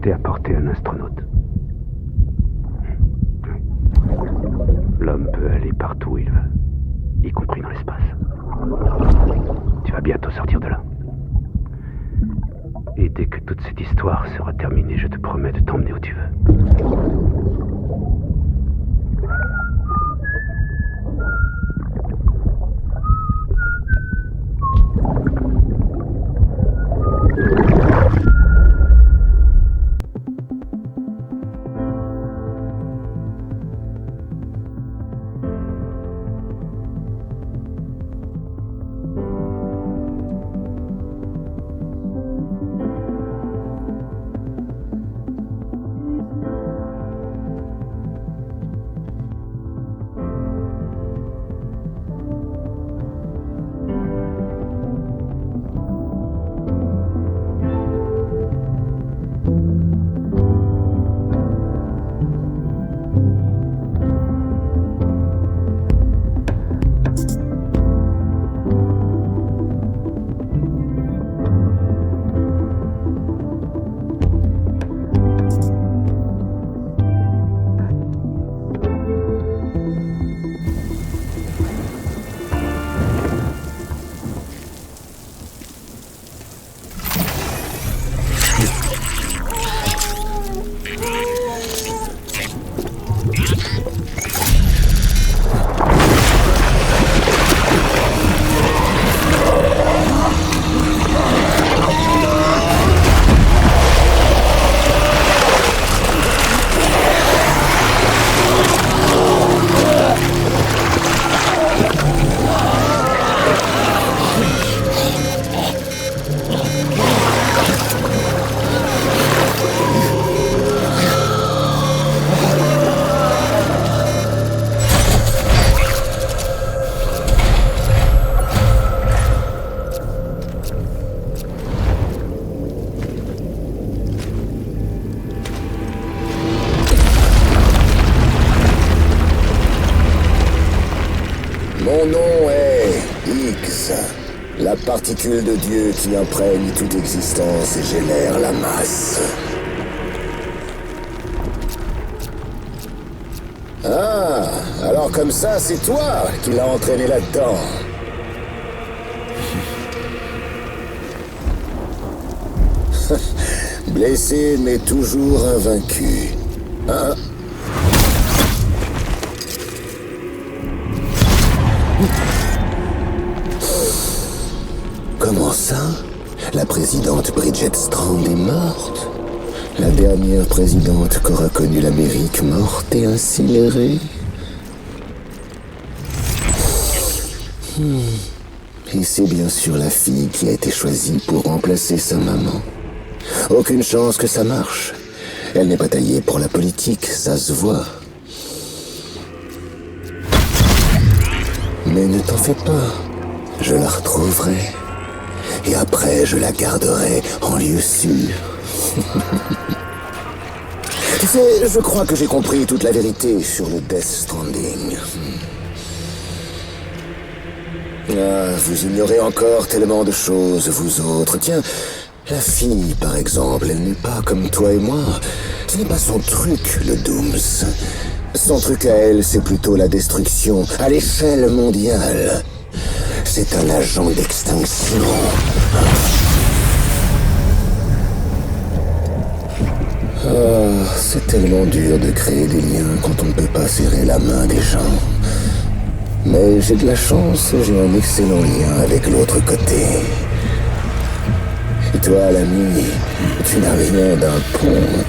capacité à porter un astronaute. L'homme peut aller partout où il veut, y compris dans l'espace. Tu vas bientôt sortir de là. Et dès que toute cette histoire sera terminée, je te promets de t'emmener où tu veux. Mon nom est Higgs, la particule de Dieu qui imprègne toute existence et génère la masse. Ah, alors comme ça, c'est toi qui l'as entraîné là-dedans. Blessé mais toujours invaincu. Hein? Comment ça? La présidente Bridget Strand est morte? La dernière présidente qu'aura connue l'Amérique morte et incinérée? Et c'est bien sûr la fille qui a été choisie pour remplacer sa maman. Aucune chance que ça marche. Elle n'est pas taillée pour la politique, ça se voit. Mais ne t'en fais pas, je la retrouverai. Et après, je la garderai en lieu sûr. Tu sais, je crois que j'ai compris toute la vérité sur le Death Stranding. Ah, vous ignorez encore tellement de choses, vous autres. Tiens, la fille, par exemple, elle n'est pas comme toi et moi. Ce n'est pas son truc, le Dooms. Son truc à elle, c'est plutôt la destruction à l'échelle mondiale. C'est un agent d'extinction. Ah, c'est tellement dur de créer des liens quand on ne peut pas serrer la main des gens. Mais j'ai de la chance, j'ai un excellent lien avec l'autre côté. Et toi, l'ami, tu n'as rien d'un pont,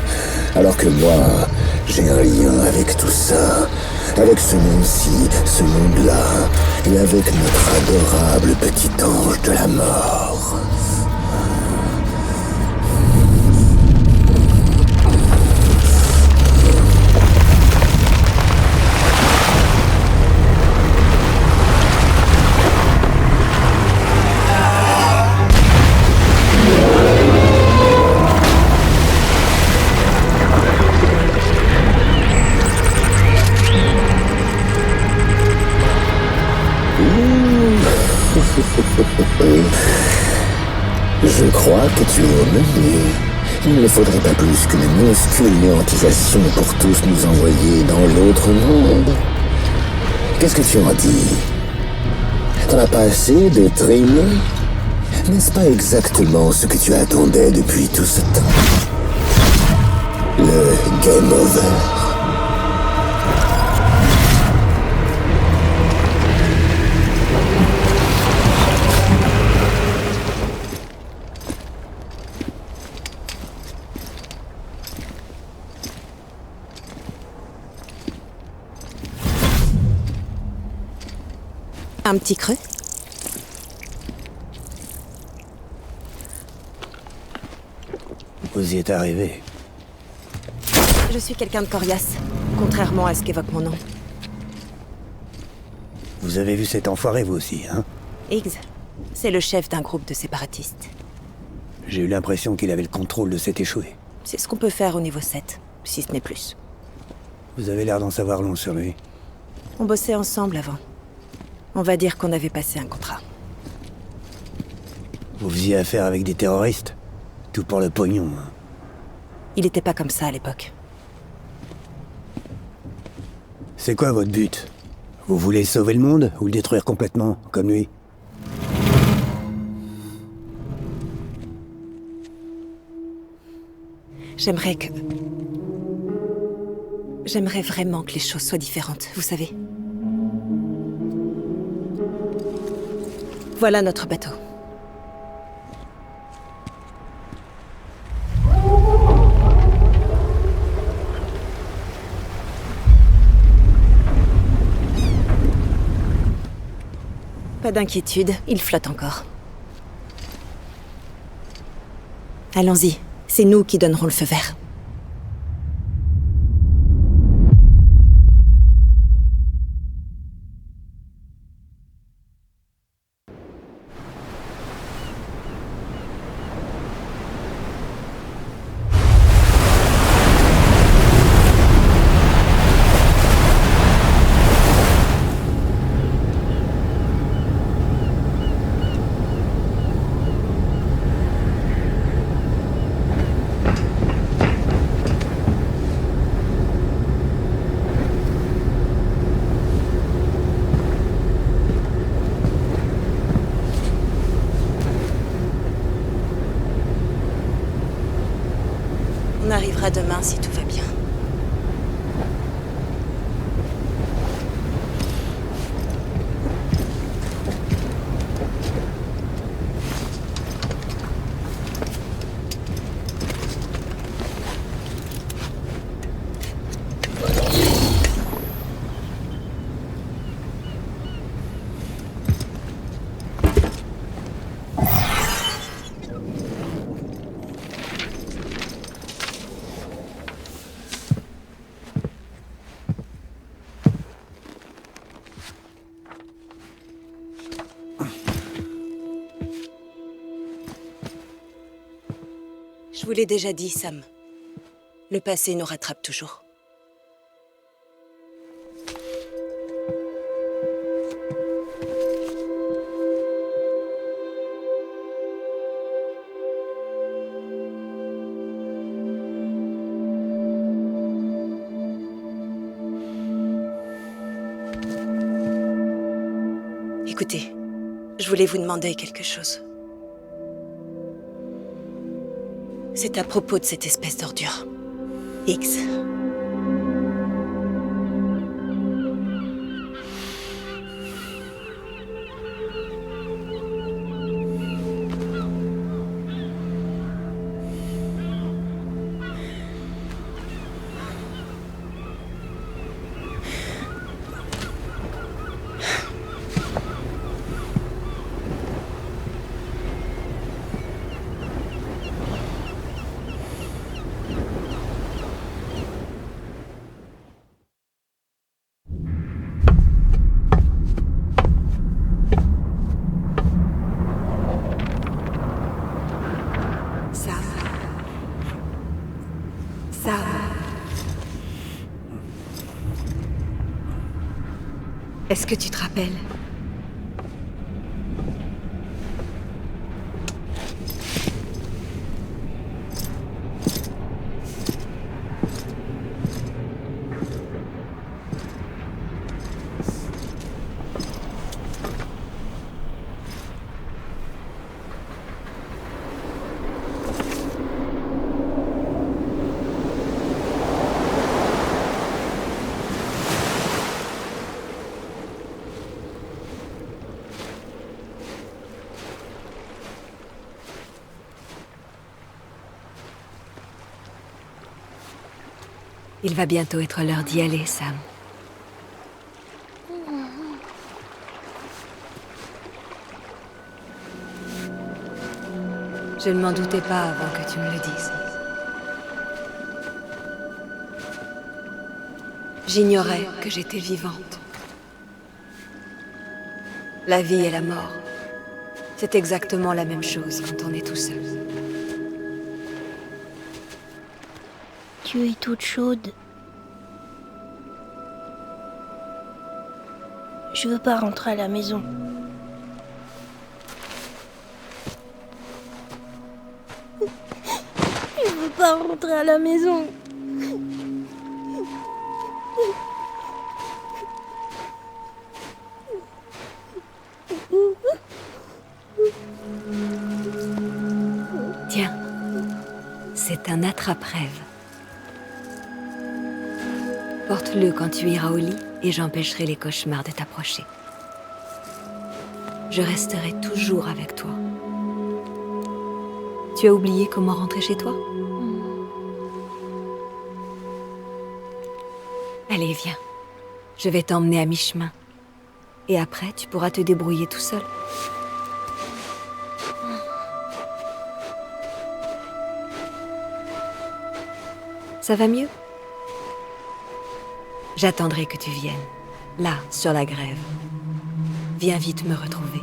alors que moi, j'ai un lien avec tout ça, avec ce monde-ci, ce monde-là, et avec notre adorable petit ange de la mort. Je crois que tu es au menu. Il ne faudrait pas plus qu'une minuscule néantisation pour tous nous envoyer dans l'autre monde. Qu'est-ce que tu en dis? T'en as pas assez de traîner? N'est-ce pas exactement ce que tu attendais depuis tout ce temps? Le game over. Un petit creux? Vous y êtes arrivé. Je suis quelqu'un de coriace, contrairement à ce qu'évoque mon nom. Vous avez vu cet enfoiré, vous aussi, hein? Higgs, c'est le chef d'un groupe de séparatistes. J'ai eu l'impression qu'il avait le contrôle de cet échoué. C'est ce qu'on peut faire au niveau 7, si ce n'est plus. Vous avez l'air d'en savoir long sur lui. On bossait ensemble avant. On va dire qu'on avait passé un contrat. Vous faisiez affaire avec des terroristes? Tout pour le pognon, hein. Il était pas comme ça à l'époque. C'est quoi votre but? Vous voulez sauver le monde ou le détruire complètement, comme lui? J'aimerais vraiment que les choses soient différentes, vous savez. Voilà notre bateau. Pas d'inquiétude, il flotte encore. Allons-y, c'est nous qui donnerons le feu vert. On arrivera demain si tout va bien. Je vous l'ai déjà dit, Sam. Le passé nous rattrape toujours. Écoutez, je voulais vous demander quelque chose. C'est à propos de cette espèce d'ordure. Higgs. Est-ce que tu te rappelles? Il va bientôt être l'heure d'y aller, Sam. Je ne m'en doutais pas avant que tu me le dises. J'ignorais que j'étais vivante. La vie et la mort, c'est exactement la même chose quand on est tout seul. Tu es toute chaude. Je veux pas rentrer à la maison. Je veux pas rentrer à la maison. Tiens, c'est un attrape-rêve. Porte-le quand tu iras au lit et j'empêcherai les cauchemars de t'approcher. Je resterai toujours avec toi. Tu as oublié comment rentrer chez toi? Allez, viens. Je vais t'emmener à mi-chemin. Et après, tu pourras te débrouiller tout seul. Ça va mieux? J'attendrai que tu viennes, là, sur la grève. Viens vite me retrouver.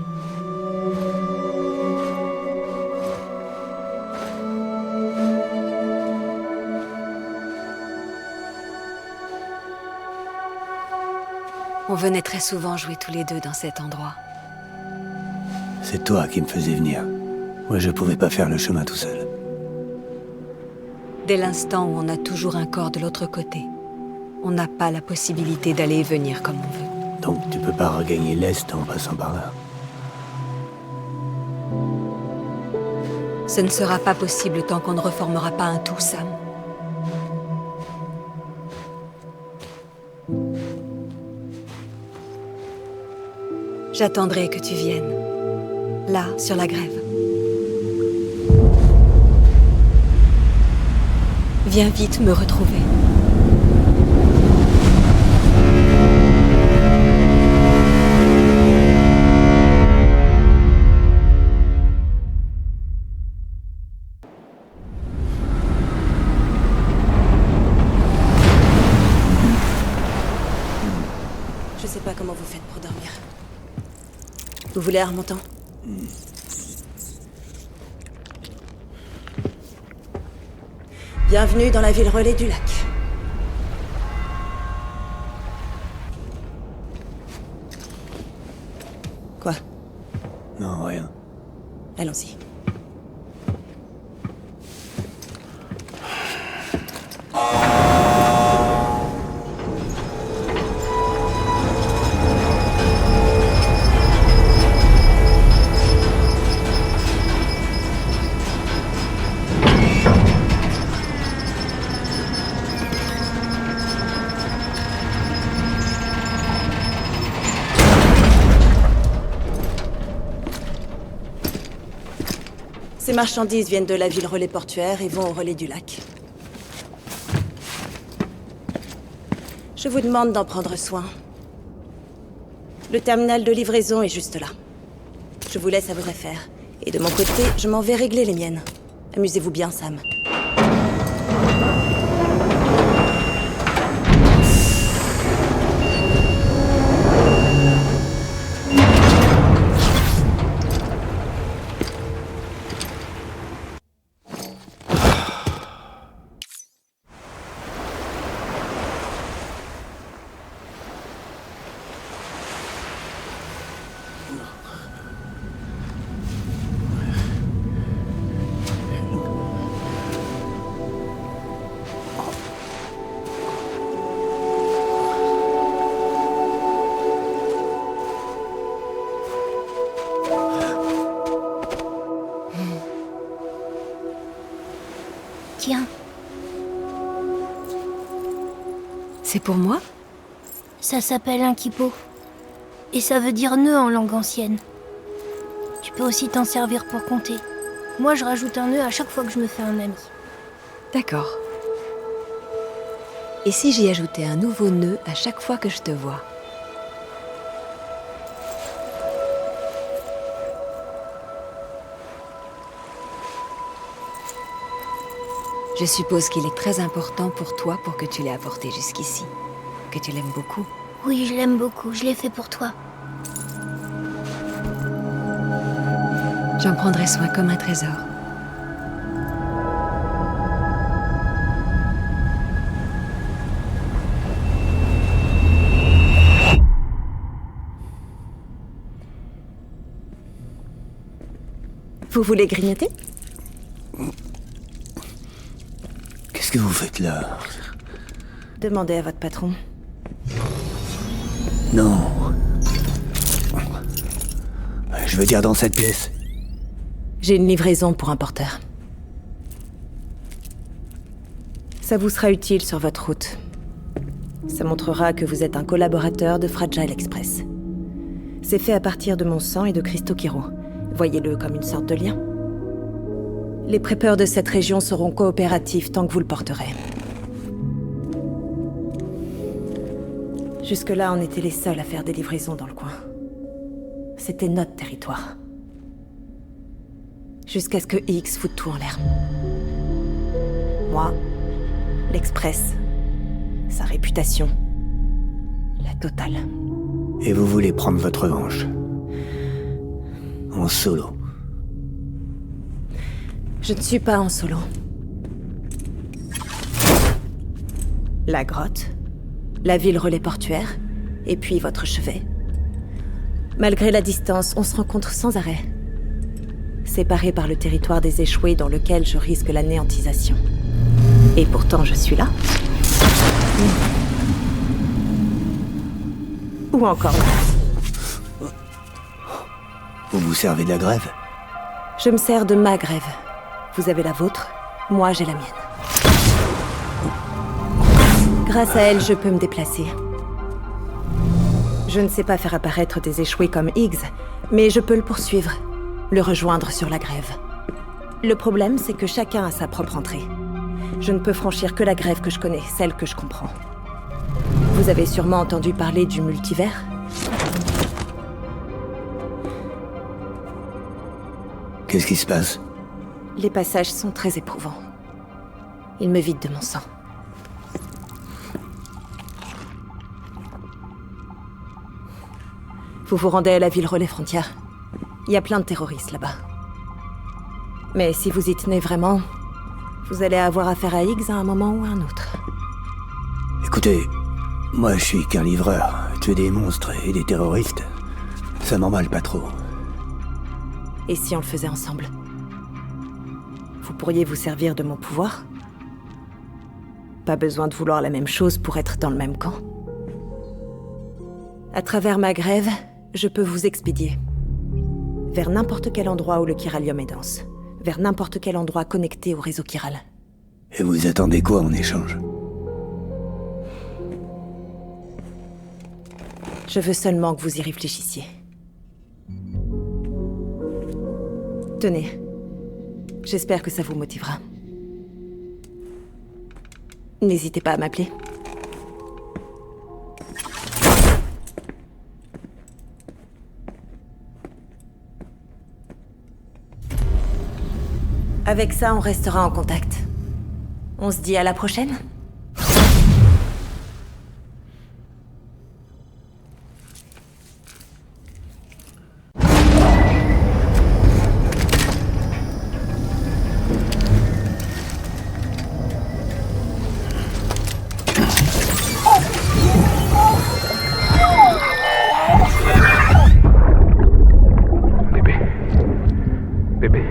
On venait très souvent jouer tous les deux dans cet endroit. C'est toi qui me faisais venir. Moi, je pouvais pas faire le chemin tout seul. Dès l'instant où on a toujours un corps de l'autre côté, on n'a pas la possibilité d'aller et venir comme on veut. Donc tu peux pas regagner l'Est en passant par là. Ce ne sera pas possible tant qu'on ne reformera pas un tout, Sam. J'attendrai que tu viennes, là, sur la grève. Viens vite me retrouver. Je sais pas comment vous faites pour dormir. Vous voulez un remontant? Bienvenue dans la ville relais du lac. Quoi? Non, rien. Allons-y. Ces marchandises viennent de la ville relais portuaire et vont au relais du lac. Je vous demande d'en prendre soin. Le terminal de livraison est juste là. Je vous laisse à vos affaires. Et de mon côté, je m'en vais régler les miennes. Amusez-vous bien, Sam. Tiens, C'est pour moi? ça s'appelle un kippo. Et ça veut dire nœud en langue ancienne. Tu peux aussi t'en servir pour compter. Moi, je rajoute un nœud à chaque fois que je me fais un ami. D'accord. Et si j'y ajoutais un nouveau nœud à chaque fois que je te vois? Je suppose qu'il est très important pour toi pour que tu l'aies apporté jusqu'ici. Que tu l'aimes beaucoup. Oui, je l'aime beaucoup. Je l'ai fait pour toi. J'en prendrai soin comme un trésor. Vous voulez grignoter? Qu'est-ce que vous faites là? Demandez à votre patron. Non. Je veux dire dans cette pièce. J'ai une livraison pour un porteur. Ça vous sera utile sur votre route. Ça montrera que vous êtes un collaborateur de Fragile Express. C'est fait à partir de mon sang et de cristaux Kiro. Voyez-le comme une sorte de lien. Les préppeurs de cette région seront coopératifs tant que vous le porterez. Jusque-là, on était les seuls à faire des livraisons dans le coin. C'était notre territoire. Jusqu'à ce que X foute tout en l'air. Moi, l'Express, sa réputation, la totale. Et vous voulez prendre votre revanche. En solo. Je ne suis pas en solo. La grotte, la ville relais portuaire, et puis votre chevet. Malgré la distance, on se rencontre sans arrêt. Séparés par le territoire des échoués dans lequel je risque l'anéantisation. Et pourtant, je suis là. Ou encore là. Vous vous servez de la grève? Je me sers de ma grève. Vous avez la vôtre, moi j'ai la mienne. Grâce à elle, je peux me déplacer. Je ne sais pas faire apparaître des échoués comme Higgs, mais je peux le poursuivre, le rejoindre sur la grève. Le problème, c'est que chacun a sa propre entrée. Je ne peux franchir que la grève que je connais, celle que je comprends. Vous avez sûrement entendu parler du multivers ? Qu'est-ce qui se passe? Les passages sont très éprouvants. Ils me vident de mon sang. Vous vous rendez à la ville relais frontière. Il y a plein de terroristes là-bas. Mais si vous y tenez vraiment, vous allez avoir affaire à Higgs à un moment ou à un autre. Écoutez, moi je suis qu'un livreur. Tuer des monstres et des terroristes, ça m'emballe pas trop. Et si on le faisait ensemble? Vous pourriez vous servir de mon pouvoir? Pas besoin de vouloir la même chose pour être dans le même camp. À travers ma grève, je peux vous expédier. Vers n'importe quel endroit où le chiralium est dense. Vers n'importe quel endroit connecté au réseau chiral. Et vous attendez quoi en échange? Je veux seulement que vous y réfléchissiez. Tenez. J'espère que ça vous motivera. N'hésitez pas à m'appeler. Avec ça, on restera en contact. On se dit à la prochaine ? Bébé.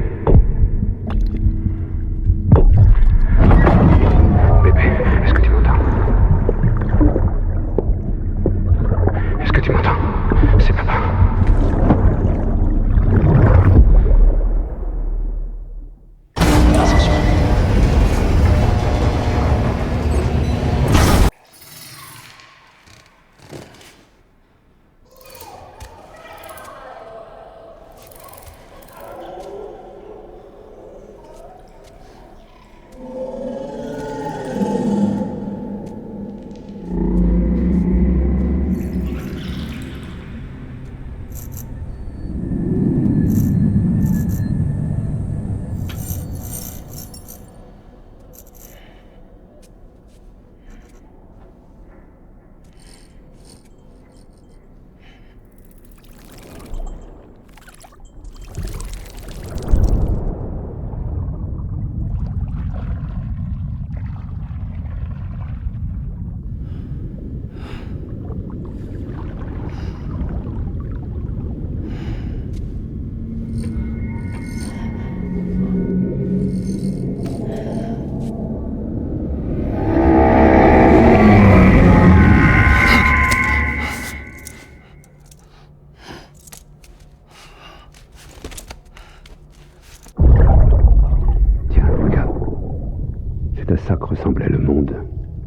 Arthasak ressemblait le monde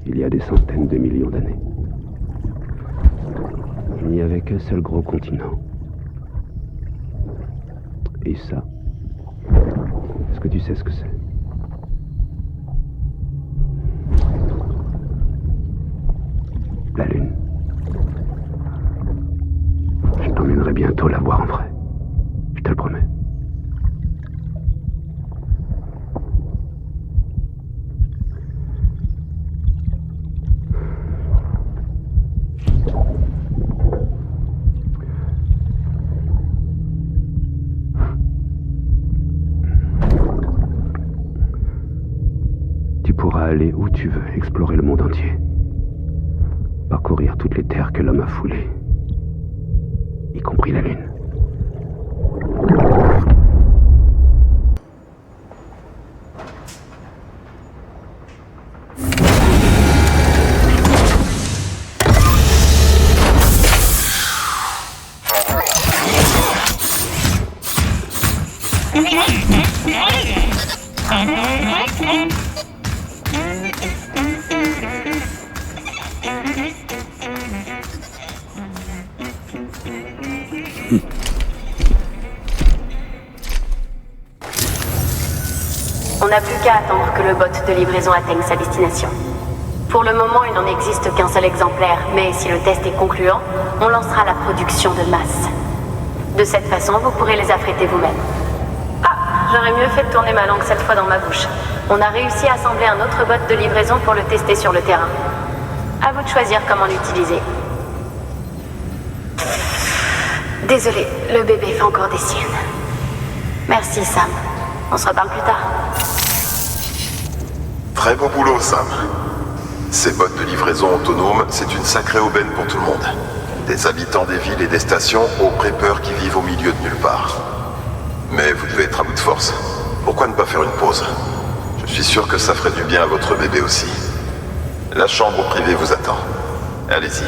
il y a des centaines de millions d'années. Il n'y avait qu'un seul gros continent. Et ça, est-ce que tu sais ce que c'est? La Lune. Je t'emmènerai bientôt la voir en vrai. Je te le promets. Tu pourras aller où tu veux, explorer le monde entier. Parcourir toutes les terres que l'homme a foulées, y compris la Lune. On n'a plus qu'à attendre que le bot de livraison atteigne sa destination. Pour le moment, il n'en existe qu'un seul exemplaire, mais si le test est concluant, on lancera la production de masse. De cette façon, vous pourrez les affréter vous-même. Ah, j'aurais mieux fait de tourner ma langue cette fois dans ma bouche. On a réussi à assembler un autre bot de livraison pour le tester sur le terrain. À vous de choisir comment l'utiliser. Désolé, le bébé fait encore des siennes. Merci, Sam. On se reparle plus tard. Très beau boulot, Sam. Ces bots de livraison autonomes, c'est une sacrée aubaine pour tout le monde. Des habitants des villes et des stations aux prépeurs qui vivent au milieu de nulle part. Mais vous devez être à bout de force. Pourquoi ne pas faire une pause? Je suis sûr que ça ferait du bien à votre bébé aussi. La chambre privée vous attend. Allez-y.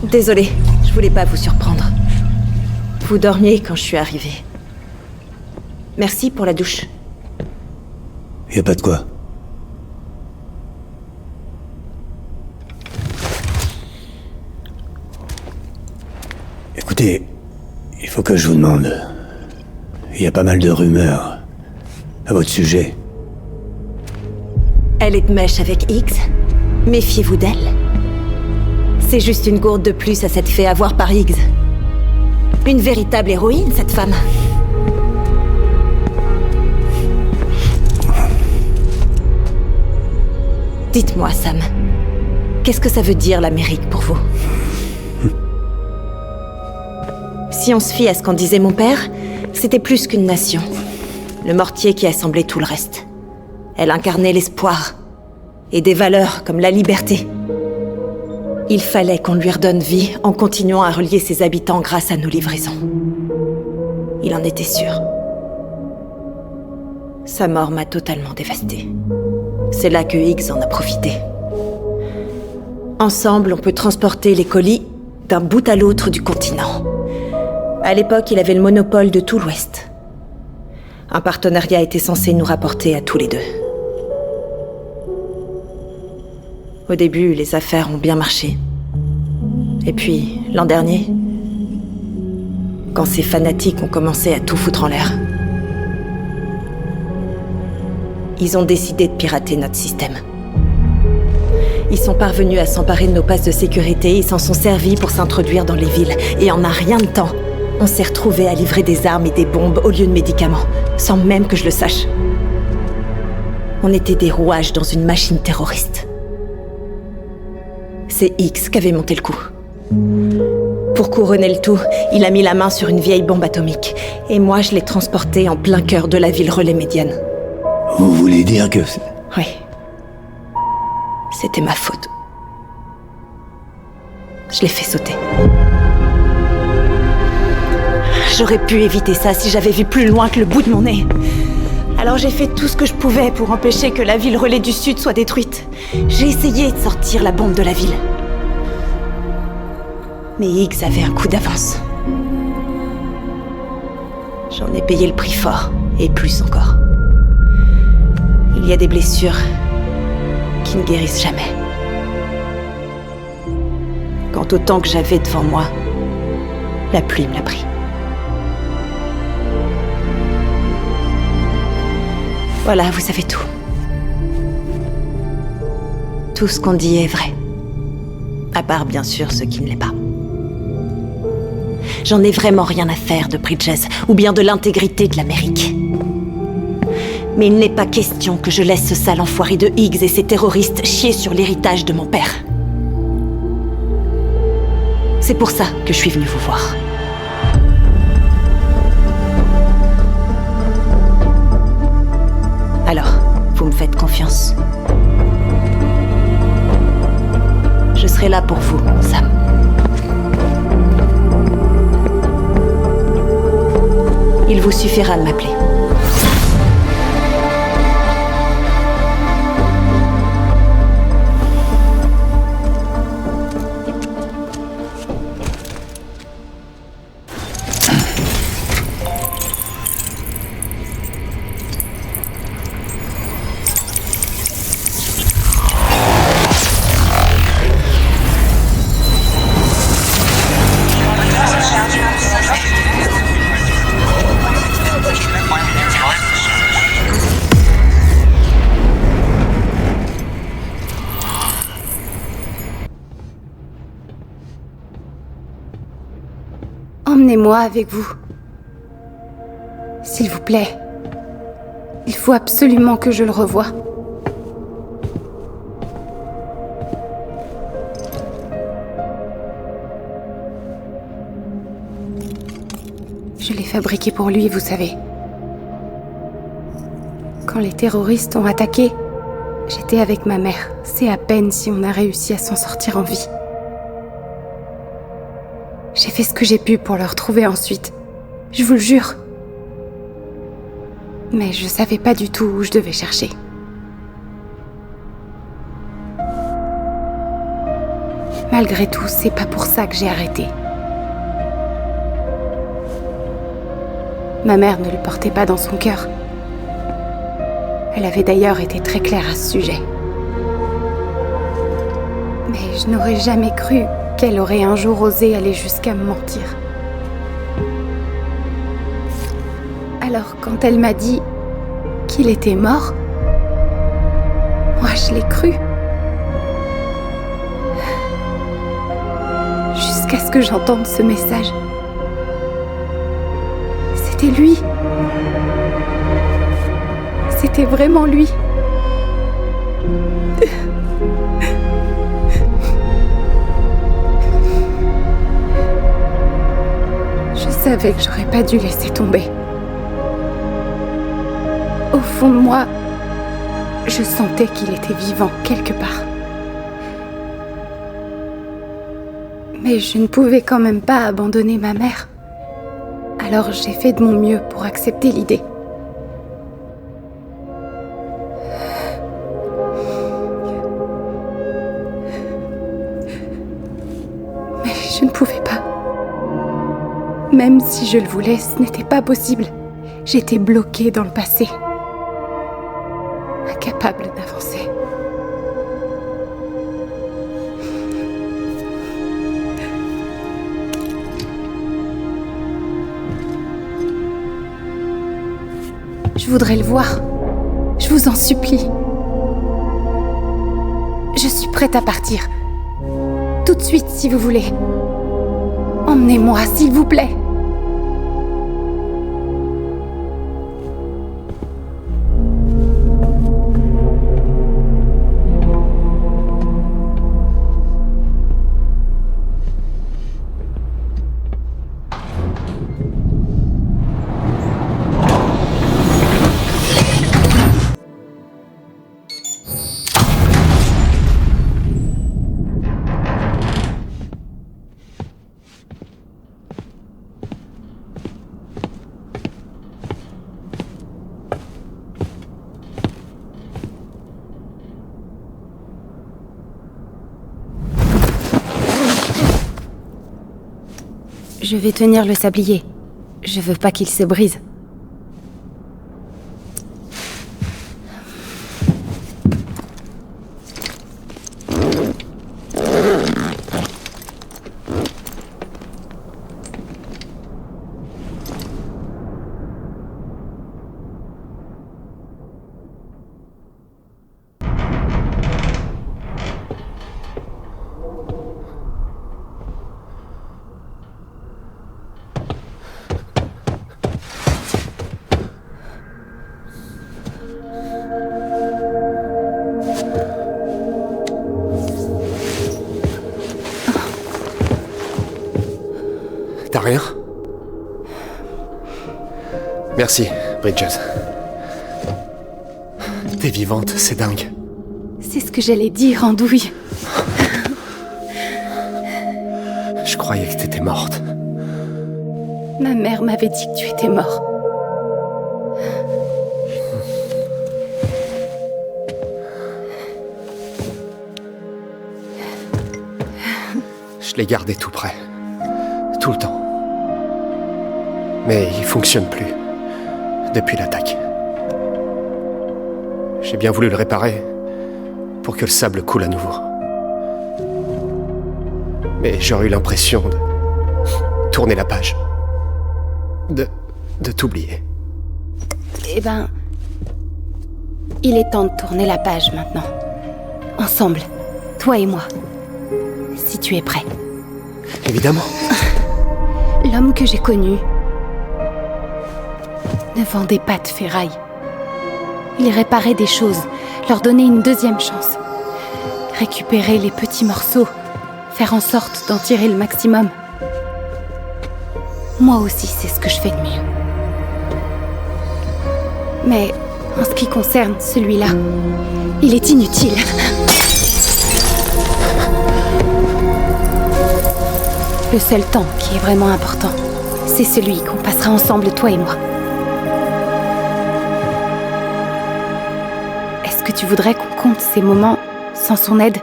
Désolée, je voulais pas vous surprendre. Vous dormiez quand je suis arrivée. Merci pour la douche. Y a pas de quoi. Écoutez, il faut que je vous demande. Il y a pas mal de rumeurs à votre sujet. Elle est de mèche avec X. Méfiez-vous d'elle. C'est juste une gourde de plus à s'être fait avoir par Higgs. Une véritable héroïne, cette femme. Dites-moi, Sam, qu'est-ce que ça veut dire l'Amérique pour vous? Si on se fie à ce qu'en disait mon père, c'était plus qu'une nation. Le mortier qui assemblait tout le reste. Elle incarnait l'espoir. Et des valeurs comme la liberté. Il fallait qu'on lui redonne vie en continuant à relier ses habitants grâce à nos livraisons. Il en était sûr. Sa mort m'a totalement dévastée. C'est là que Higgs en a profité. Ensemble, on peut transporter les colis d'un bout à l'autre du continent. À l'époque, il avait le monopole de tout l'Ouest. Un partenariat était censé nous rapporter à tous les deux. Au début, les affaires ont bien marché. Et puis, l'an dernier, quand ces fanatiques ont commencé à tout foutre en l'air, ils ont décidé de pirater notre système. Ils sont parvenus à s'emparer de nos passes de sécurité, ils s'en sont servis pour s'introduire dans les villes. Et en un rien de temps, on s'est retrouvés à livrer des armes et des bombes au lieu de médicaments, sans même que je le sache. On était des rouages dans une machine terroriste. C'est Higgs qui avait monté le coup. Pour couronner le tout, il a mis la main sur une vieille bombe atomique. Et moi, je l'ai transportée en plein cœur de la ville relais médiane. Vous voulez dire que... Oui. C'était ma faute. Je l'ai fait sauter. J'aurais pu éviter ça si j'avais vu plus loin que le bout de mon nez. Alors j'ai fait tout ce que je pouvais pour empêcher que la ville relais du Sud soit détruite. J'ai essayé de sortir la bombe de la ville. Mais Higgs avait un coup d'avance. J'en ai payé le prix fort, et plus encore. Il y a des blessures qui ne guérissent jamais. Quant au temps que j'avais devant moi, la pluie me l'a pris. Voilà, vous savez tout. Tout ce qu'on dit est vrai. À part, bien sûr, ce qui ne l'est pas. J'en ai vraiment rien à faire de Bridges, ou bien de l'intégrité de l'Amérique. Mais il n'est pas question que je laisse ce sale enfoiré de Higgs et ses terroristes chier sur l'héritage de mon père. C'est pour ça que je suis venue vous voir. Alors, vous me faites confiance. Je serai là pour vous, Sam. Il vous suffira de m'appeler. Emmenez-moi avec vous. S'il vous plaît. Il faut absolument que je le revoie. Je l'ai fabriqué pour lui, vous savez. Quand les terroristes ont attaqué, j'étais avec ma mère. C'est à peine si on a réussi à s'en sortir en vie. J'ai fait ce que j'ai pu pour le retrouver ensuite. Je vous le jure. Mais je savais pas du tout où je devais chercher. Malgré tout, c'est pas pour ça que j'ai arrêté. Ma mère ne le portait pas dans son cœur. Elle avait d'ailleurs été très claire à ce sujet. Mais je n'aurais jamais cru qu'elle aurait un jour osé aller jusqu'à me mentir. Alors quand elle m'a dit qu'il était mort, moi je l'ai cru. Jusqu'à ce que j'entende ce message. C'était lui. C'était vraiment lui. Je savais que j'aurais pas dû laisser tomber. Au fond de moi, je sentais qu'il était vivant quelque part. Mais je ne pouvais quand même pas abandonner ma mère. Alors j'ai fait de mon mieux pour accepter l'idée. Mais je ne pouvais pas. Même si je le voulais, ce n'était pas possible. J'étais bloquée dans le passé. Incapable d'avancer. Je voudrais le voir. Je vous en supplie. Je suis prête à partir. Tout de suite, si vous voulez. Emmenez-moi, s'il vous plaît. Je vais tenir le sablier. Je veux pas qu'il se brise. T'as rien? Merci, Bridges. T'es vivante, c'est dingue. C'est ce que j'allais dire, Andouille. Je croyais que t'étais morte. Ma mère m'avait dit que tu étais mort. Je l'ai gardé tout près. Tout le temps. Mais il fonctionne plus. Depuis l'attaque. J'ai bien voulu le réparer pour que le sable coule à nouveau. Mais j'aurais eu l'impression de tourner la page. De t'oublier. Eh ben... il est temps de tourner la page maintenant. Ensemble, toi et moi. Si tu es prêt. Évidemment. L'homme que j'ai connu ne vendait pas de ferraille. Il réparait des choses, leur donnait une deuxième chance. Récupérer les petits morceaux, faire en sorte d'en tirer le maximum. Moi aussi, c'est ce que je fais de mieux. Mais en ce qui concerne celui-là, il est inutile. Le seul temps qui est vraiment important, c'est celui qu'on passera ensemble, toi et moi. Est-ce que tu voudrais qu'on compte ces moments sans son aide?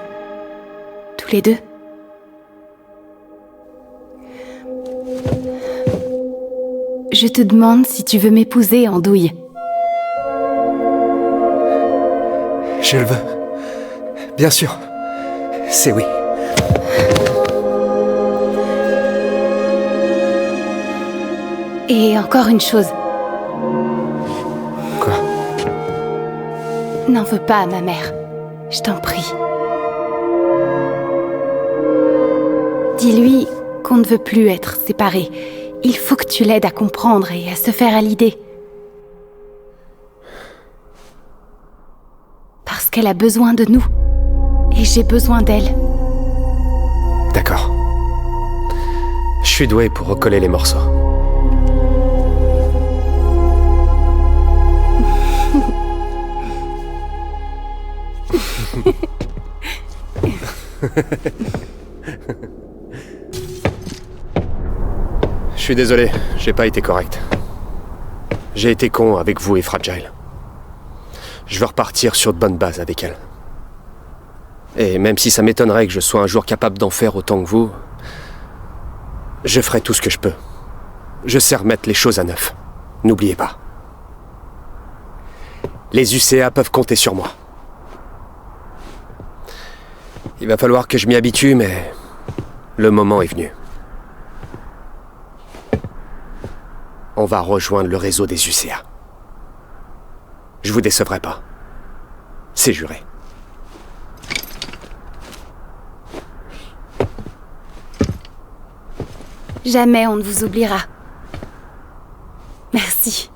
Tous les deux? Je te demande si tu veux m'épouser, Andouille. Je le veux. Bien sûr. C'est oui. Et encore une chose. Quoi? N'en veux pas à ma mère. Je t'en prie. Dis-lui qu'on ne veut plus être séparés. Il faut que tu l'aides à comprendre et à se faire à l'idée. Parce qu'elle a besoin de nous. Et j'ai besoin d'elle. D'accord. Je suis doué pour recoller les morceaux. suis désolé, j'ai pas été correct. J'ai été con avec vous et Fragile. Je veux repartir sur de bonnes bases avec elle. Et même si ça m'étonnerait que je sois un jour capable d'en faire autant que vous, je ferai tout ce que je peux. Je sais remettre les choses à neuf. N'oubliez pas. Les UCA peuvent compter sur moi. Il va falloir que je m'y habitue, mais le moment est venu. On va rejoindre le réseau des UCA. Je vous décevrai pas. C'est juré. Jamais on ne vous oubliera. Merci.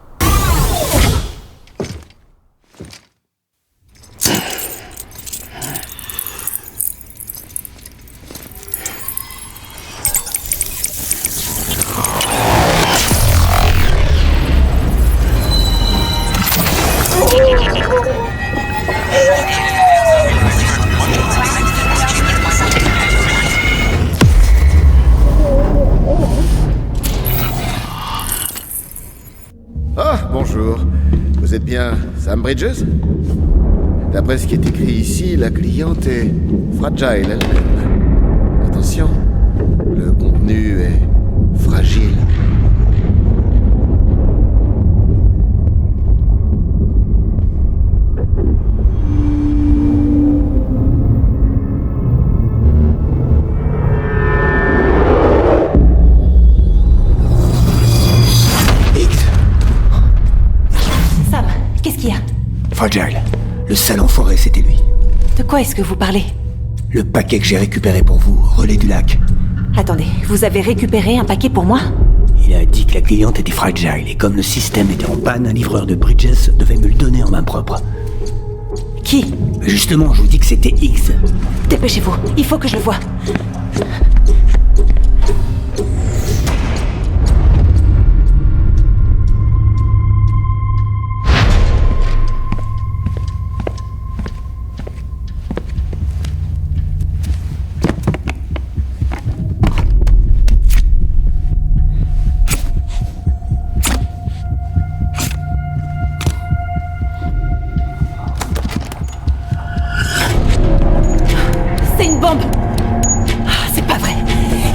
Bonjour. Vous êtes bien Sam Bridges? D'après ce qui est écrit ici, la cliente est Fragile elle-même. Attention, le contenu est fragile. Fragile. Le sale enfoiré, c'était lui. De quoi est-ce que vous parlez? Le paquet que j'ai récupéré pour vous, relais du lac. Attendez, vous avez récupéré un paquet pour moi? Il a dit que la cliente était Fragile, et comme le système était en panne, un livreur de Bridges devait me le donner en main propre. Qui? Justement, je vous dis que c'était X. Dépêchez-vous, il faut que je le voie.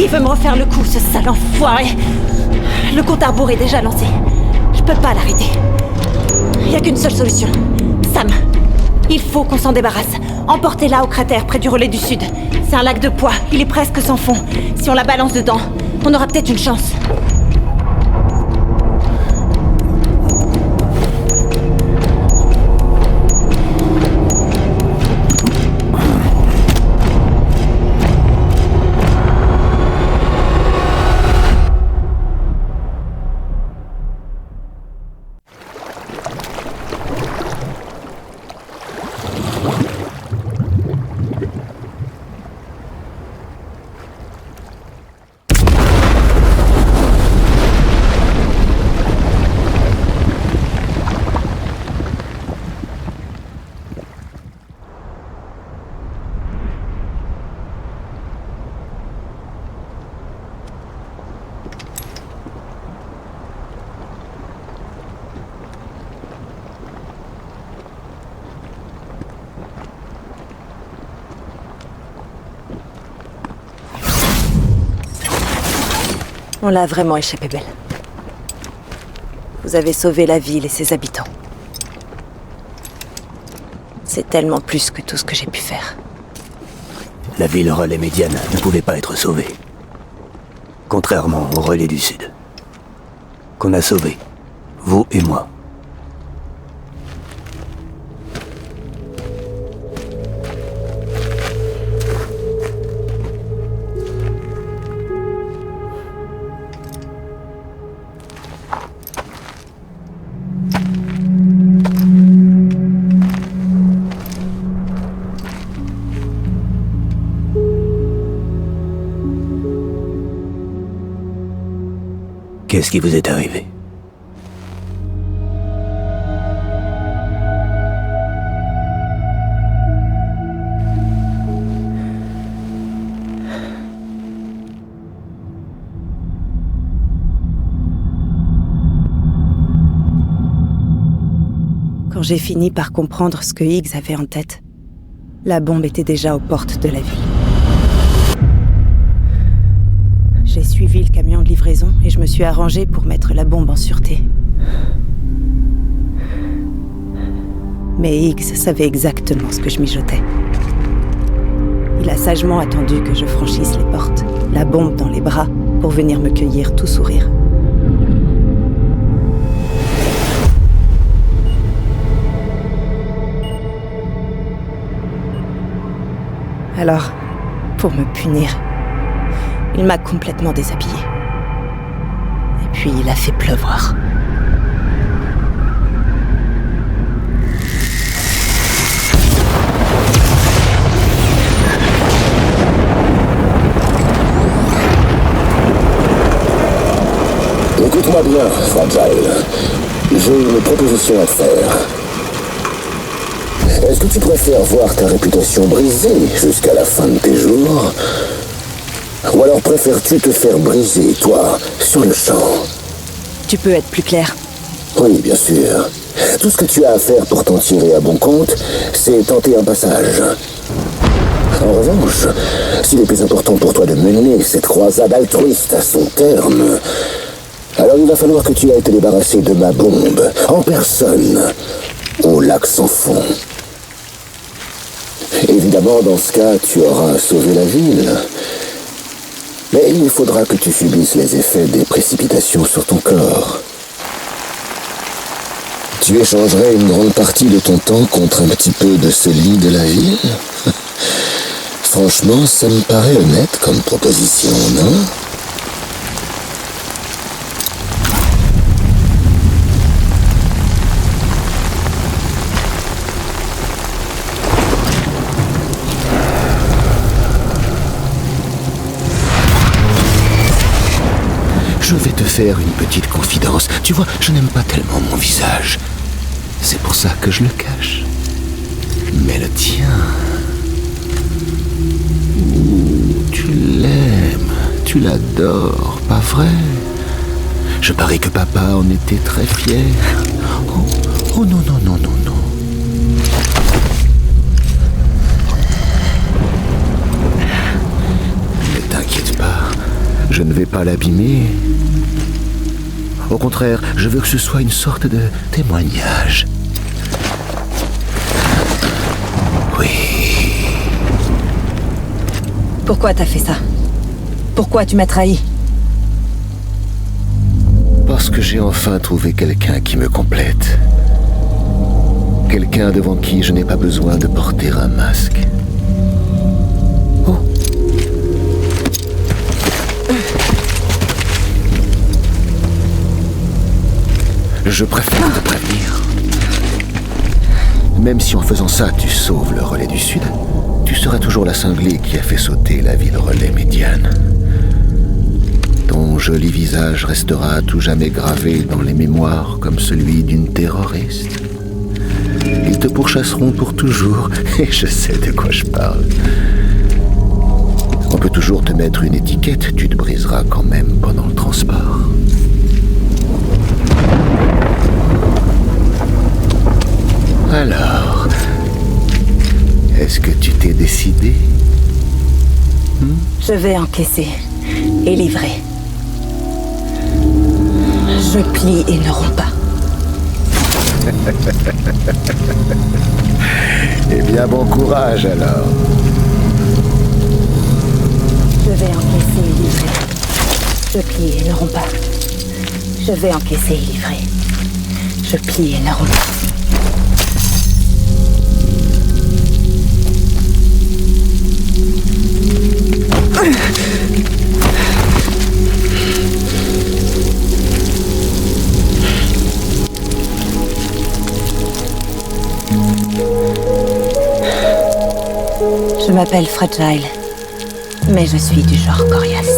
Il veut me refaire le coup, ce sale enfoiré. Le compte à rebours est déjà lancé. Je peux pas l'arrêter. Il y a qu'une seule solution. Sam, il faut qu'on s'en débarrasse. Emportez-la au cratère près du relais du sud. C'est un lac de poids, il est presque sans fond. Si on la balance dedans, on aura peut-être une chance. On l'a vraiment échappé belle. Vous avez sauvé la ville et ses habitants. C'est tellement plus que tout ce que j'ai pu faire. La ville relais médiane ne pouvait pas être sauvée. Contrairement au relais du sud. Qu'on a sauvé. Vous et moi. Qu'est-ce qui vous est arrivé? Quand j'ai fini par comprendre ce que Higgs avait en tête, la bombe était déjà aux portes de la ville. J'ai suivi le camion de livraison et je me suis arrangée pour mettre la bombe en sûreté. Mais Higgs savait exactement ce que je mijotais. Il a sagement attendu que je franchisse les portes, la bombe dans les bras, pour venir me cueillir tout sourire. Alors, pour me punir, il m'a complètement déshabillée. Et puis il a fait pleuvoir. Écoute-moi bien, Fragile. J'ai une proposition à te faire. Est-ce que tu préfères voir ta réputation brisée jusqu'à la fin de tes jours? Ou alors préfères-tu te faire briser, toi, sur le champ? Tu peux être plus clair? Oui, bien sûr. Tout ce que tu as à faire pour t'en tirer à bon compte, c'est tenter un passage. En revanche, s'il est plus important pour toi de mener cette croisade altruiste à son terme, alors il va falloir que tu ailles te débarrasser de ma bombe, en personne, au lac sans fond. Évidemment, dans ce cas, tu auras sauvé la ville. Mais il faudra que tu subisses les effets des précipitations sur ton corps. Tu échangerais une grande partie de ton temps contre un petit peu de ce lit de la ville? Franchement, ça me paraît honnête comme proposition, non? Je vais te faire une petite confidence. Tu vois, je n'aime pas tellement mon visage. C'est pour ça que je le cache. Mais le tien... tu l'aimes, tu l'adores, pas vrai? Je parie que papa en était très fier. Oh non, non, non, non, non. Ne t'inquiète pas, je ne vais pas l'abîmer. Au contraire, je veux que ce soit une sorte de témoignage. Oui. Pourquoi t'as fait ça? Pourquoi tu m'as trahi? Parce que j'ai enfin trouvé quelqu'un qui me complète. Quelqu'un devant qui je n'ai pas besoin de porter un masque. Oh. Je préfère te prévenir. Même si en faisant ça, tu sauves le relais du Sud, tu seras toujours la cinglée qui a fait sauter la ville relais médiane. Ton joli visage restera à tout jamais gravé dans les mémoires comme celui d'une terroriste. Ils te pourchasseront pour toujours, et je sais de quoi je parle. On peut toujours te mettre une étiquette, tu te briseras quand même pendant le transport. Alors, est-ce que tu t'es décidé? Je vais encaisser et livrer. Je plie et ne romps pas. Eh bien, bon courage alors. Je vais encaisser et livrer. Je plie et ne romps pas. Je vais encaisser et livrer. Je plie et ne romps pas. Je m'appelle Fragile, mais je suis du genre coriace.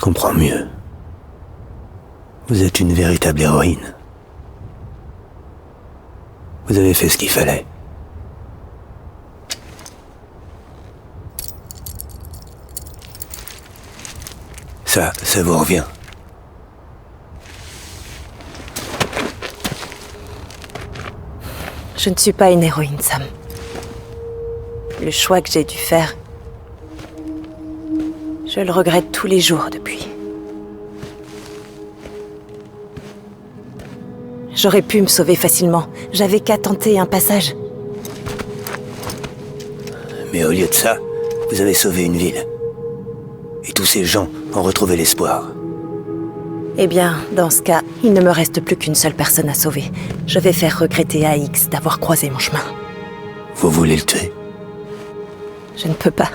Je comprends mieux. Vous êtes une véritable héroïne. Vous avez fait ce qu'il fallait. Ça vous revient. Je ne suis pas une héroïne, Sam. Le choix que j'ai dû faire, je le regrette tous les jours depuis. J'aurais pu me sauver facilement. J'avais qu'à tenter un passage. Mais au lieu de ça, vous avez sauvé une ville. Et tous ces gens ont retrouvé l'espoir. Eh bien, dans ce cas, il ne me reste plus qu'une seule personne à sauver. Je vais faire regretter AX d'avoir croisé mon chemin. Vous voulez le tuer? Je ne peux pas.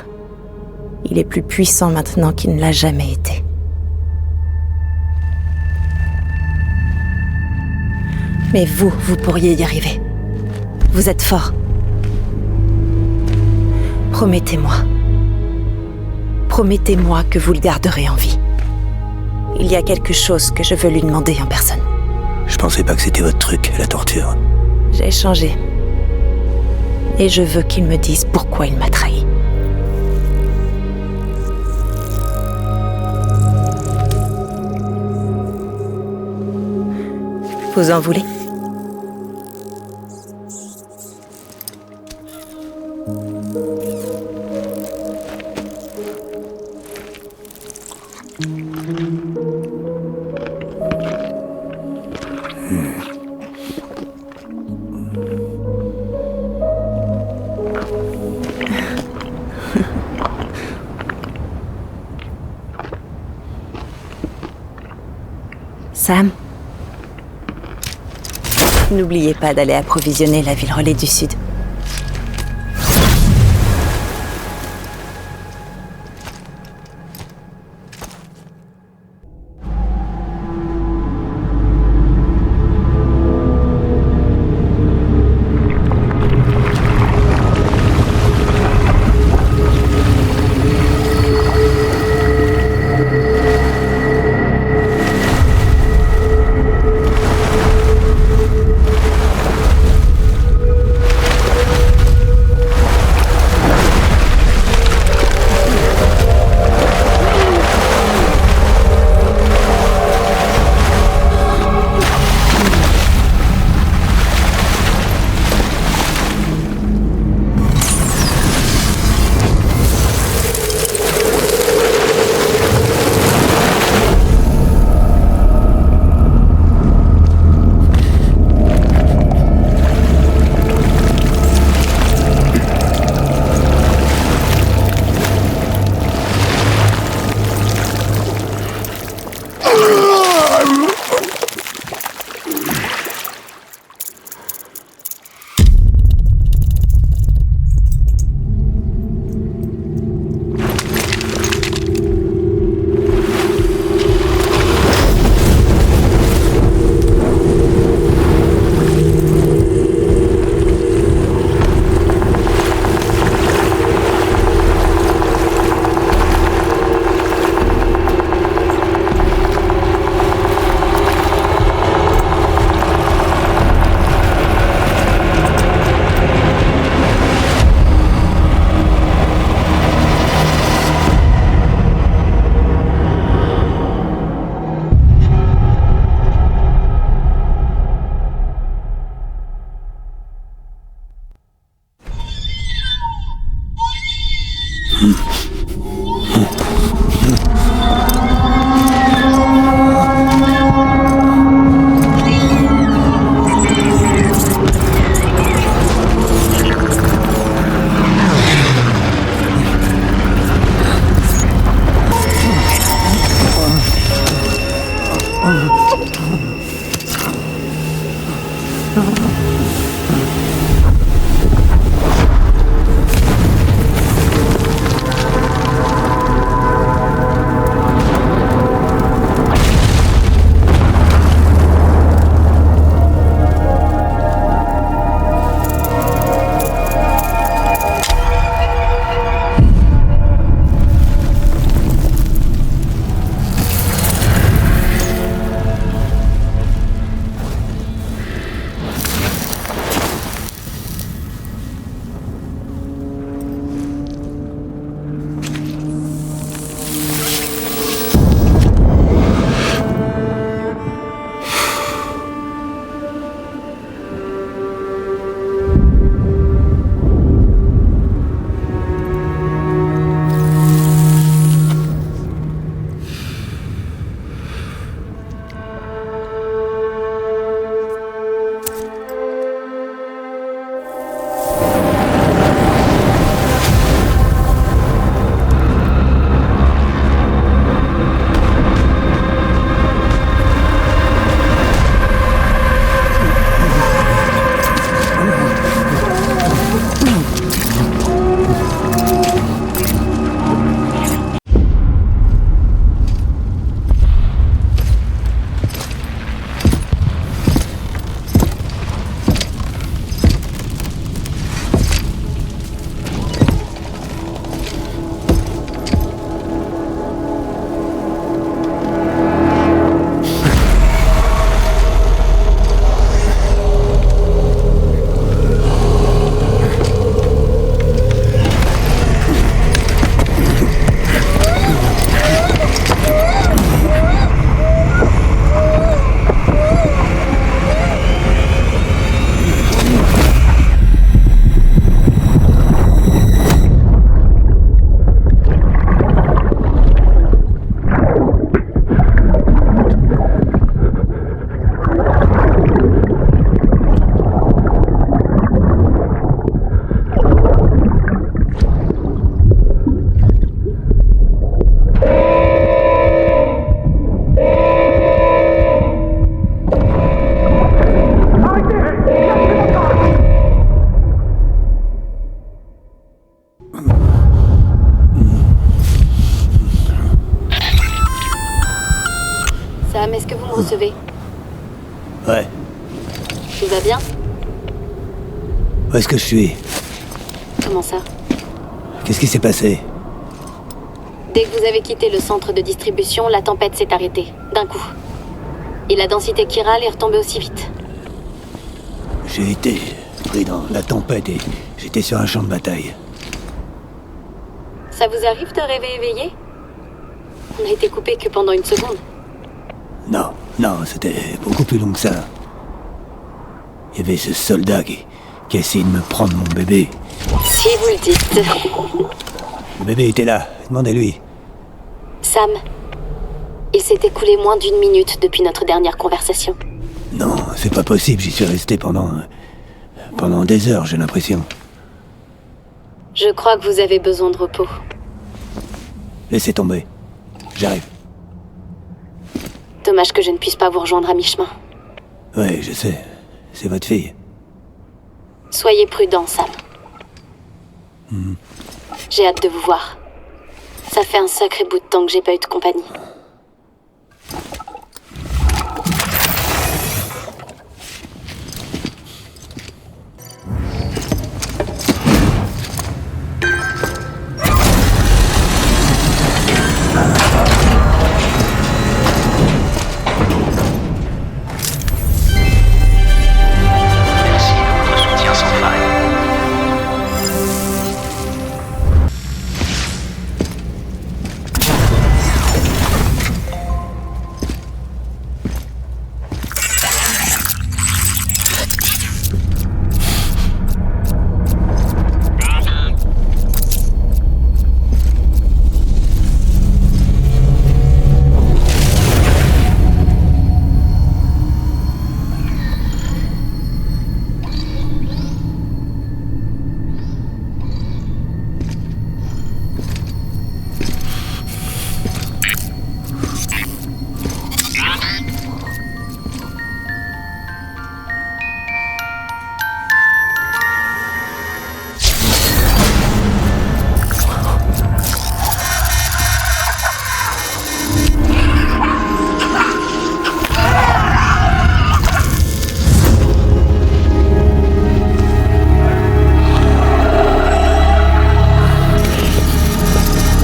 Il est plus puissant maintenant qu'il ne l'a jamais été. Mais vous pourriez y arriver. Vous êtes fort. Promettez-moi. Promettez-moi que vous le garderez en vie. Il y a quelque chose que je veux lui demander en personne. Je pensais pas que c'était votre truc, la torture. J'ai changé. Et je veux qu'il me dise pourquoi il m'a trahi. Vous en voulez ? Sam, n'oubliez pas d'aller approvisionner la ville relais du Sud. Sam, est-ce que vous me recevez? Ouais. Tout va bien? Où est-ce que je suis? Comment ça? Qu'est-ce qui s'est passé? Dès que vous avez quitté le centre de distribution, la tempête s'est arrêtée, d'un coup. Et la densité chirale est retombée aussi vite. J'ai été pris dans la tempête et j'étais sur un champ de bataille. Ça vous arrive de rêver éveillé? On a été coupé que pendant une seconde. Non, c'était beaucoup plus long que ça. Il y avait ce soldat qui a essayé de me prendre mon bébé. Si vous le dites. Le bébé était là, demandez-lui. Sam, il s'est écoulé moins d'1 minute depuis notre dernière conversation. Non, c'est pas possible, j'y suis resté pendant des heures, j'ai l'impression. Je crois que vous avez besoin de repos. Laissez tomber. J'arrive. Dommage que je ne puisse pas vous rejoindre à mi-chemin. Ouais, je sais. C'est votre fille. Soyez prudent, Sam. J'ai hâte de vous voir. Ça fait un sacré bout de temps que j'ai pas eu de compagnie.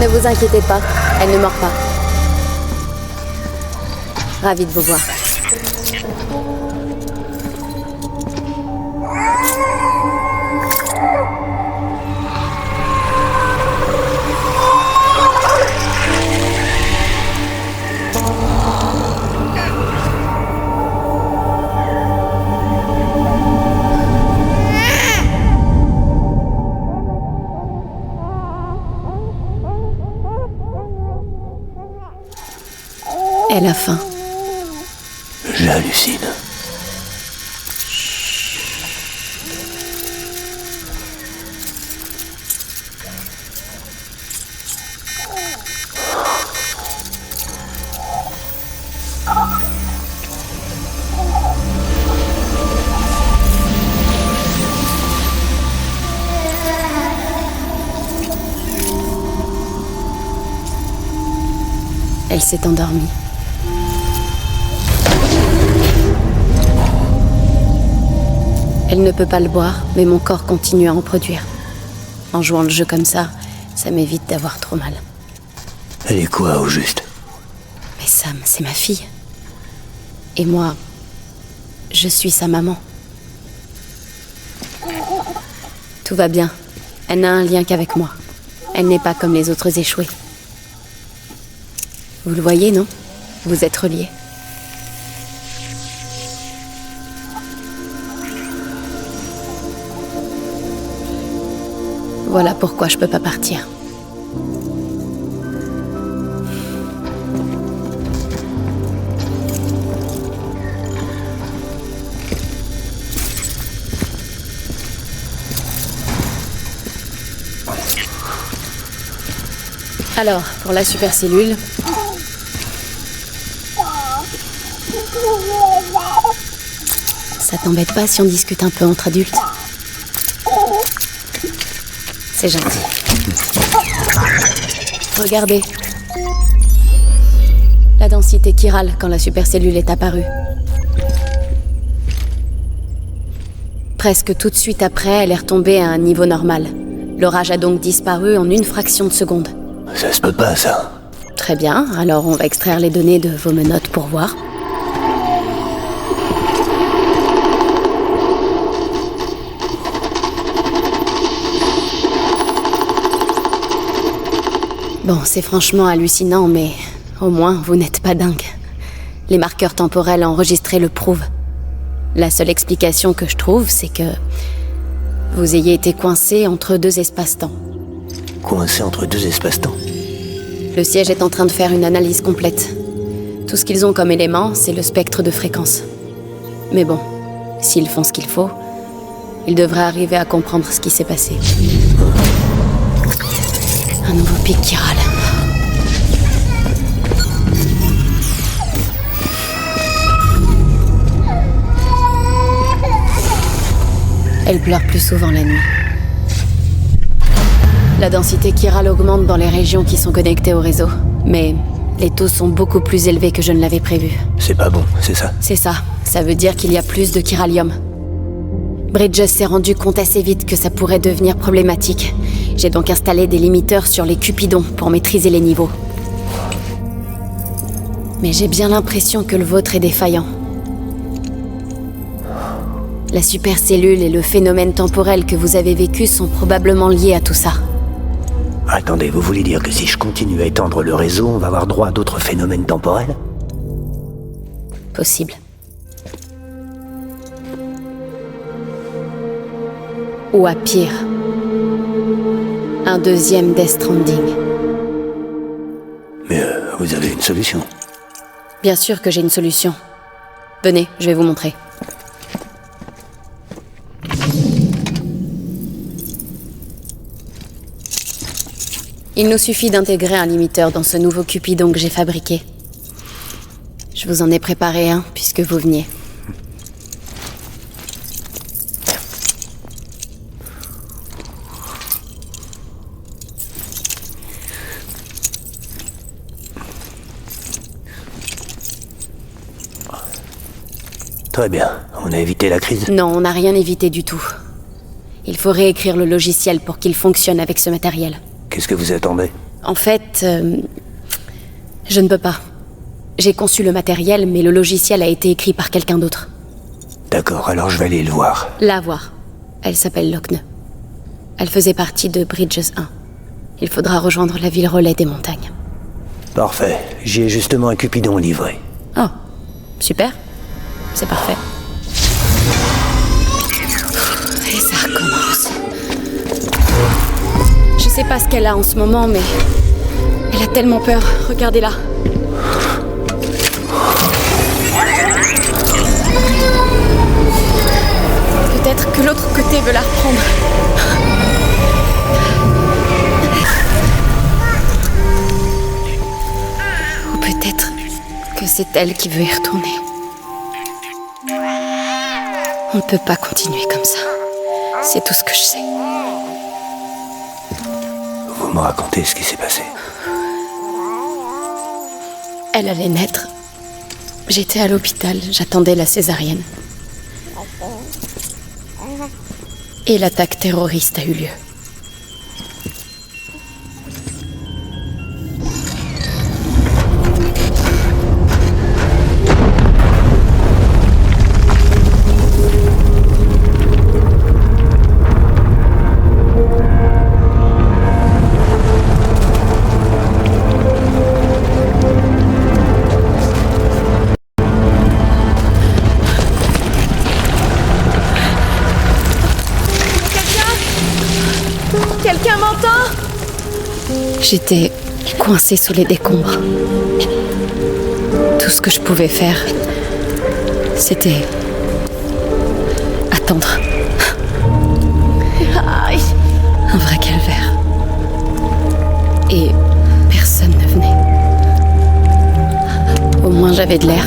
Ne vous inquiétez pas, elle ne mord pas. Ravie de vous voir. Elle a faim. J'hallucine. Elle s'est endormie. Elle ne peut pas le boire, mais mon corps continue à en produire. En jouant le jeu comme ça m'évite d'avoir trop mal. Elle est quoi, au juste? Mais Sam, c'est ma fille. Et moi, je suis sa maman. Tout va bien. Elle n'a un lien qu'avec moi. Elle n'est pas comme les autres échoués. Vous le voyez, non? Vous êtes reliés. Voilà pourquoi je peux pas partir. Alors, pour la supercellule... Ça t'embête pas si on discute un peu entre adultes? C'est gentil. Regardez. La densité chirale quand la supercellule est apparue. Presque tout de suite après, elle est retombée à un niveau normal. L'orage a donc disparu en une fraction de seconde. Ça se peut pas, ça. Très bien, alors on va extraire les données de vos menottes pour voir. Bon, c'est franchement hallucinant, mais au moins, vous n'êtes pas dingue. Les marqueurs temporels enregistrés le prouvent. La seule explication que je trouve, c'est que vous ayez été coincé entre deux espaces-temps. Coincé entre deux espaces-temps? Le siège est en train de faire une analyse complète. Tout ce qu'ils ont comme élément, c'est le spectre de fréquence. Mais bon, s'ils font ce qu'il faut, ils devraient arriver à comprendre ce qui s'est passé. Un nouveau pic chiral. Elle pleure plus souvent la nuit. La densité chirale augmente dans les régions qui sont connectées au réseau. Mais les taux sont beaucoup plus élevés que je ne l'avais prévu. C'est pas bon, c'est ça? C'est ça. Ça veut dire qu'il y a plus de chiralium. Bridges s'est rendu compte assez vite que ça pourrait devenir problématique. J'ai donc installé des limiteurs sur les cupidons pour maîtriser les niveaux. Mais j'ai bien l'impression que le vôtre est défaillant. La supercellule et le phénomène temporel que vous avez vécu sont probablement liés à tout ça. Attendez, vous voulez dire que si je continue à étendre le réseau, on va avoir droit à d'autres phénomènes temporels? Possible. Ou à pire, un deuxième Death Stranding. Mais vous avez une solution? Bien sûr que j'ai une solution. Venez, je vais vous montrer. Il nous suffit d'intégrer un limiteur dans ce nouveau Cupidon que j'ai fabriqué. Je vous en ai préparé un, puisque vous veniez. Très bien. On a évité la crise? Non, on n'a rien évité du tout. Il faut réécrire le logiciel pour qu'il fonctionne avec ce matériel. Qu'est-ce que vous attendez? En fait, je ne peux pas. J'ai conçu le matériel, mais le logiciel a été écrit par quelqu'un d'autre. D'accord, alors je vais aller le voir. La voir. Elle s'appelle Lochne. Elle faisait partie de Bridges 1. Il faudra rejoindre la ville relais des montagnes. Parfait. J'ai justement un Cupidon livré. Oh, super. C'est parfait. Et ça recommence. Je sais pas ce qu'elle a en ce moment, mais elle a tellement peur. Regardez-la. Peut-être que l'autre côté veut la reprendre. Ou peut-être que c'est elle qui veut y retourner. On ne peut pas continuer comme ça. C'est tout ce que je sais. Vous me racontez ce qui s'est passé. Elle allait naître. J'étais à l'hôpital, j'attendais la césarienne. Et l'attaque terroriste a eu lieu. Quelqu'un m'entend? J'étais coincée sous les décombres. Tout ce que je pouvais faire, c'était attendre. Un vrai calvaire. Et personne ne venait. Au moins j'avais de l'air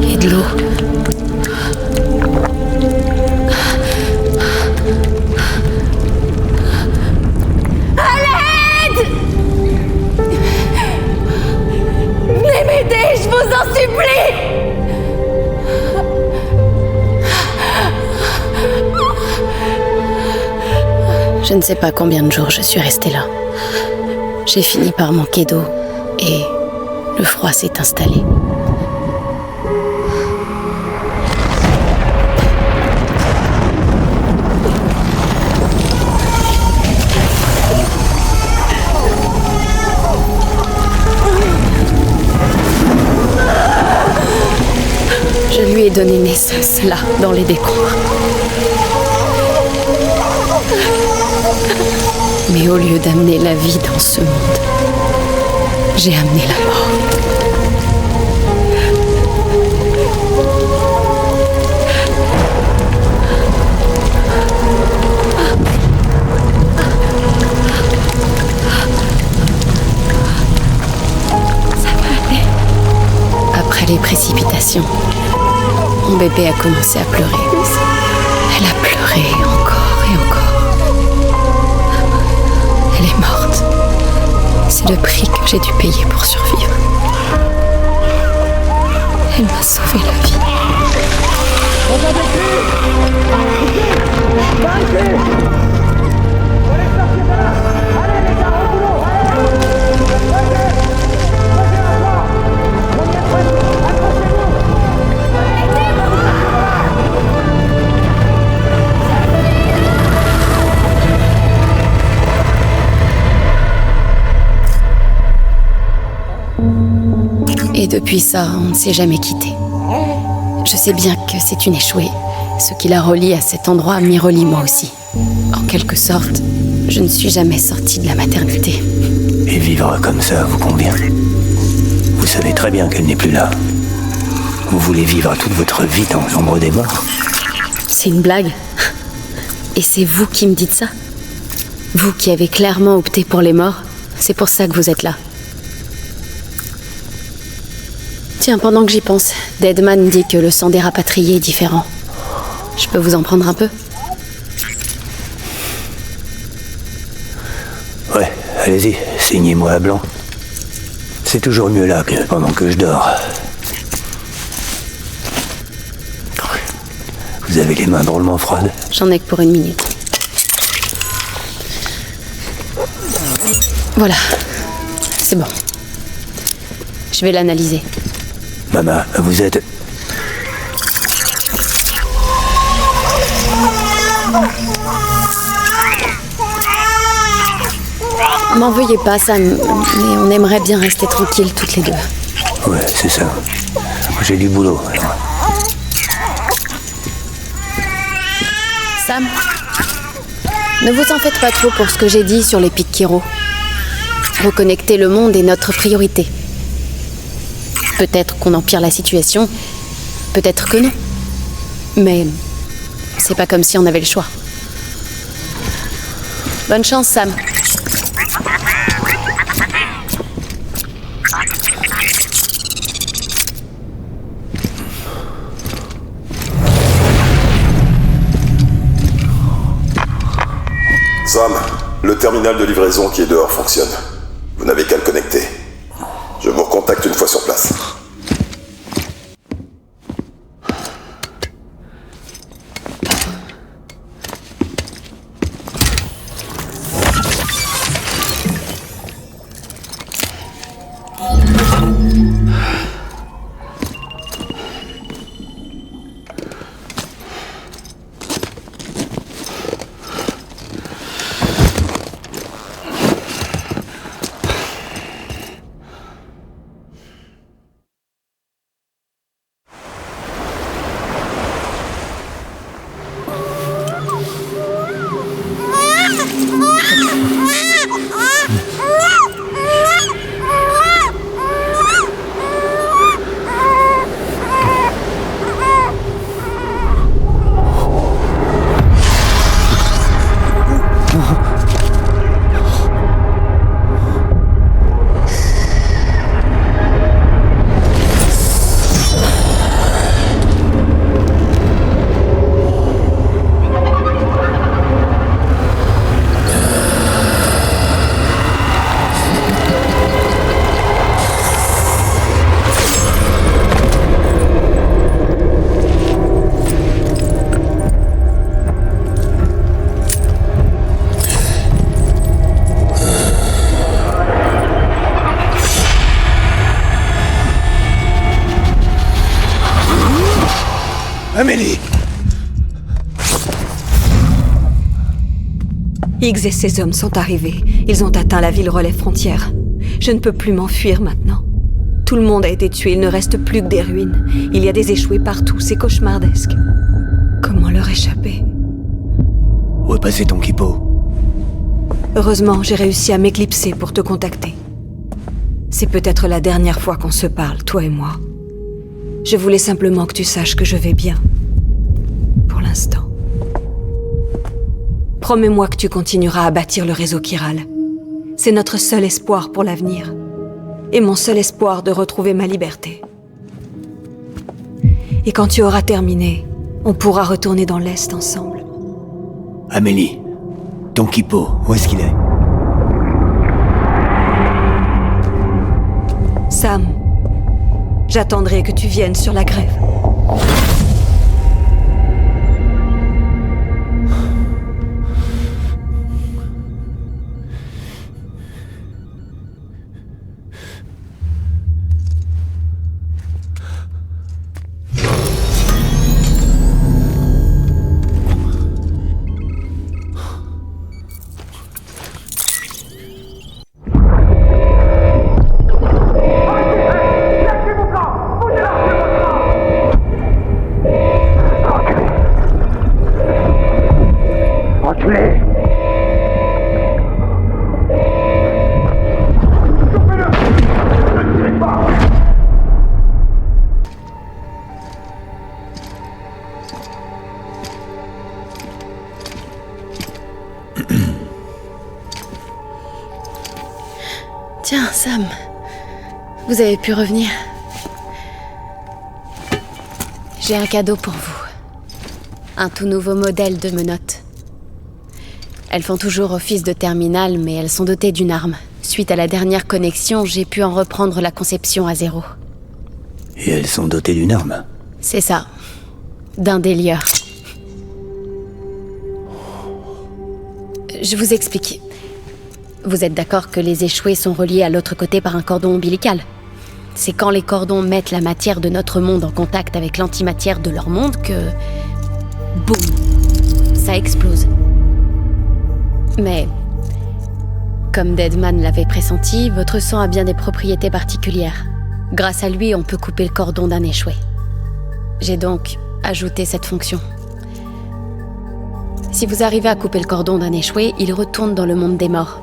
et de l'eau. Mais Je ne sais pas combien de jours je suis restée là. J'ai fini par manquer d'eau et le froid s'est installé. Je lui ai donné naissance là, dans les décombres. Mais au lieu d'amener la vie dans ce monde, j'ai amené la mort. Ça va aller. Après les précipitations, mon bébé a commencé à pleurer. Elle a pleuré encore et encore. Elle est morte. C'est le prix que j'ai dû payer pour survivre. Elle m'a sauvé la vie. Et depuis ça, on ne s'est jamais quitté. Je sais bien que c'est une échouée. Ce qui la relie à cet endroit m'y relie moi aussi. En quelque sorte, je ne suis jamais sortie de la maternité. Et vivre comme ça vous convient? Vous savez très bien qu'elle n'est plus là. Vous voulez vivre toute votre vie dans l'ombre des morts? C'est une blague. Et c'est vous qui me dites ça? Vous qui avez clairement opté pour les morts, c'est pour ça que vous êtes là. Tiens, pendant que j'y pense, Deadman dit que le sang des rapatriés est différent. Je peux vous en prendre un peu? Ouais, allez-y, signez-moi à blanc. C'est toujours mieux là que pendant que je dors. Vous avez les mains drôlement froides. J'en ai que pour 1 minute. Voilà, c'est bon. Je vais l'analyser. Maman, vous êtes... M'en veuillez pas, Sam, mais on aimerait bien rester tranquilles toutes les deux. Ouais, c'est ça. J'ai du boulot. Sam, ne vous en faites pas trop pour ce que j'ai dit sur les pics Kiro. Reconnecter le monde est notre priorité. Peut-être qu'on empire la situation, peut-être que non. Mais c'est pas comme si on avait le choix. Bonne chance, Sam. Sam, le terminal de livraison qui est dehors fonctionne. Vous n'avez qu'à le connecter. Je vous recontacte une fois sur place. Amélie! Higgs et ses hommes sont arrivés. Ils ont atteint la ville relais frontière. Je ne peux plus m'enfuir maintenant. Tout le monde a été tué, il ne reste plus que des ruines. Il y a des échoués partout, c'est cauchemardesque. Comment leur échapper? Où est passé ton kippo? Heureusement, j'ai réussi à m'éclipser pour te contacter. C'est peut-être la dernière fois qu'on se parle, toi et moi. Je voulais simplement que tu saches que je vais bien. Pour l'instant. Promets-moi que tu continueras à bâtir le réseau chiral. C'est notre seul espoir pour l'avenir. Et mon seul espoir de retrouver ma liberté. Et quand tu auras terminé, on pourra retourner dans l'Est ensemble. Amélie, ton kippo, où est-ce qu'il est? Sam, j'attendrai que tu viennes sur la grève. Tiens, Sam, vous avez pu revenir. J'ai un cadeau pour vous. Un tout nouveau modèle de menottes. Elles font toujours office de terminal, mais elles sont dotées d'une arme. Suite à la dernière connexion, j'ai pu en reprendre la conception à zéro. Et elles sont dotées d'une arme? C'est ça. D'un délieur. Je vous explique. Vous êtes d'accord que les échoués sont reliés à l'autre côté par un cordon ombilical? C'est quand les cordons mettent la matière de notre monde en contact avec l'antimatière de leur monde que... boum! Ça explose. Mais... comme Deadman l'avait pressenti, votre sang a bien des propriétés particulières. Grâce à lui, on peut couper le cordon d'un échoué. J'ai donc ajouté cette fonction. Si vous arrivez à couper le cordon d'un échoué, il retourne dans le monde des morts.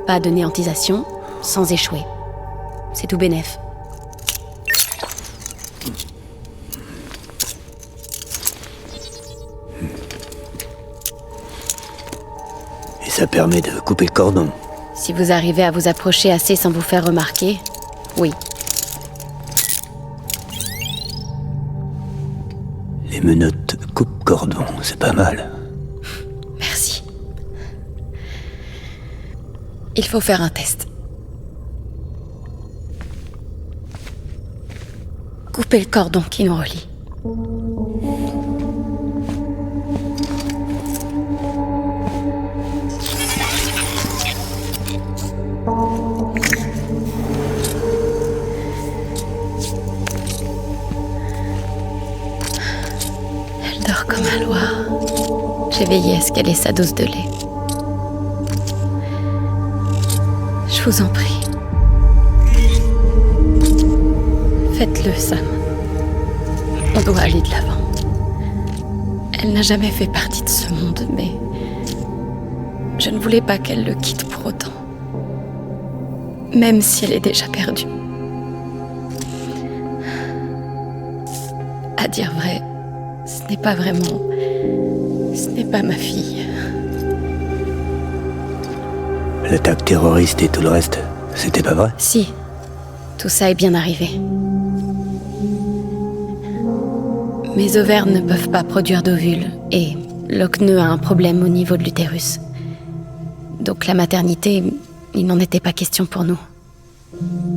Pas de néantisation, sans échouer. C'est tout bénef. Et ça permet de couper le cordon. Si vous arrivez à vous approcher assez sans vous faire remarquer, oui. Les menottes coupe-cordon, c'est pas mal. Merci. Il faut faire un test. Coupez le cordon qui nous relie. Elle dort comme un loir. J'ai veillé à ce qu'elle ait sa dose de lait. Je vous en prie. Faites-le, Sam. On doit aller de l'avant. Elle n'a jamais fait partie de ce monde, mais... je ne voulais pas qu'elle le quitte pour autant. Même si elle est déjà perdue. À dire vrai, ce n'est pas vraiment... ce n'est pas ma fille. L'attaque terroriste et tout le reste, c'était pas vrai? Si. Tout ça est bien arrivé. Mes ovaires ne peuvent pas produire d'ovules, et Lockneux a un problème au niveau de l'utérus. Donc la maternité, il n'en était pas question pour nous.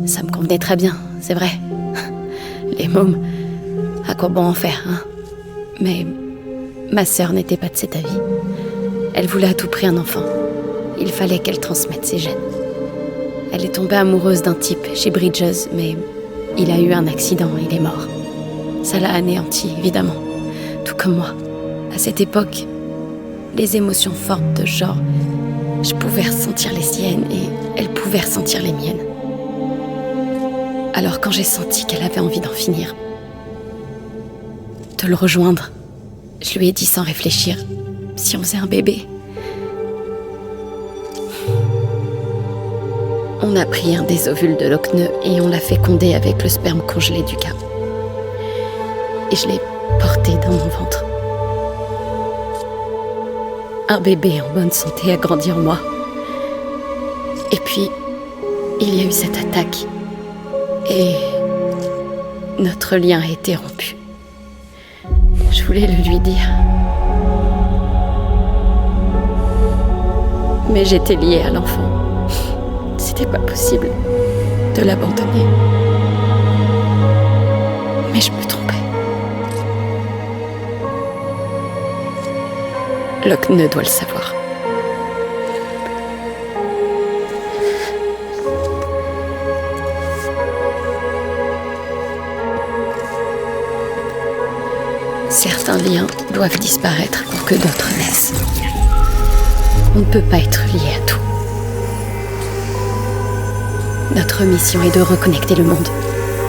Ça me convenait très bien, c'est vrai. Les mômes, à quoi bon en faire, hein? Mais ma sœur n'était pas de cet avis. Elle voulait à tout prix un enfant. Il fallait qu'elle transmette ses gènes. Elle est tombée amoureuse d'un type chez Bridges, mais il a eu un accident, il est mort. Ça l'a anéanti, évidemment. Tout comme moi. À cette époque, les émotions fortes de genre, je pouvais ressentir les siennes et elle pouvait ressentir les miennes. Alors quand j'ai senti qu'elle avait envie d'en finir, de le rejoindre, je lui ai dit sans réfléchir, si on faisait un bébé. On a pris un des ovules de Lockne et on l'a fécondé avec le sperme congelé du gars. Et je l'ai porté dans mon ventre. Un bébé en bonne santé a grandi en moi. Et puis, il y a eu cette attaque. Et notre lien a été rompu. Je voulais le lui dire. Mais j'étais liée à l'enfant. C'était pas possible de l'abandonner. Mais je me trompais. Lockne doit le savoir. Certains liens doivent disparaître pour que d'autres naissent. On ne peut pas être lié à tout. Notre mission est de reconnecter le monde.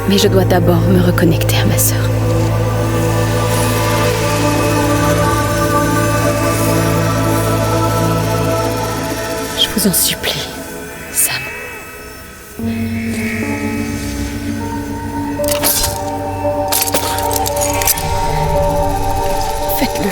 Mais je dois d'abord me reconnecter à ma sœur. Je vous en supplie, Sam. Faites-le.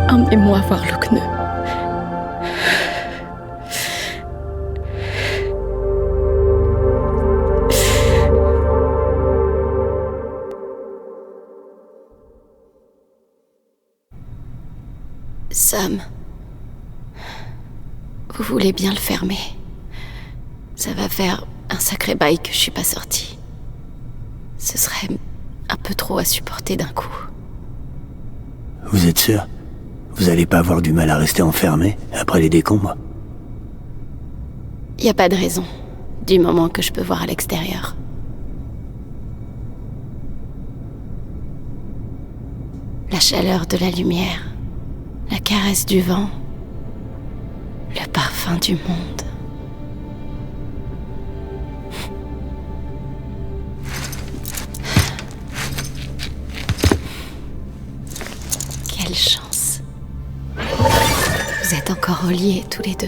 Emmenez-moi voir Lockne. Sam, vous voulez bien le fermer. Ça va faire un sacré bail que je suis pas sortie. Ce serait un peu trop à supporter d'un coup. Vous êtes sûr ? Vous allez pas avoir du mal à rester enfermé après les décombres ? Y a pas de raison, du moment que je peux voir à l'extérieur. La chaleur de la lumière, la caresse du vent, le parfum du monde. Quelle chance. Vous êtes encore reliés tous les deux.